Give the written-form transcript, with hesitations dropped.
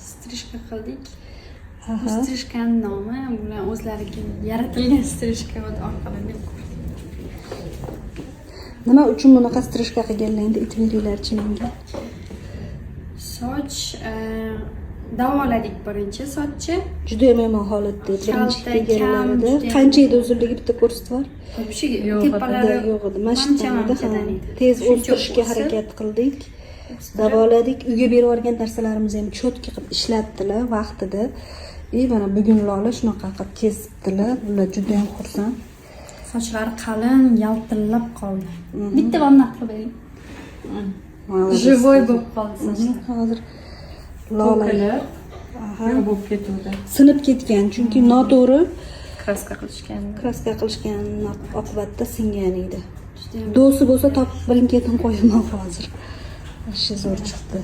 Strishka qildik. Strishkaning nomi bilan o'zlariga yaratilgan strishka orqali deb ko'rdik. Nima uchun bunaqa strishka qilganligingni aytib beringlar-chi menga. Soch davoladik birinchi sochni. Juda yomon holatda birinchi kelganlarida. Qancha edi uzunligi bitta ko'rsatib bor? Tepalari yo'q edi. Mashinadan tez o'stirishga harakat qildik. Davoladik. Uyga berib yuborgan narsalarimizni ham cho'tki qilib ishlatdilar vaqtida. Mana bugun Lola shunaqa qilib kesibdilar. Ular juda ham xursand. Sochlari qalin, yaltillab qoldi. Bitta vanna qilib bering. Живой bo'lib qoldi. Hozir Lola bo'lib ketdi. Sinib ketgan, chunki noto'g'ri Kraska qilishgan. kraska qilishgan oqibatda singan edi. Do'si bo'lsa topib birin-ketin qo'yaman hozir. Shu zo'r chiqdi.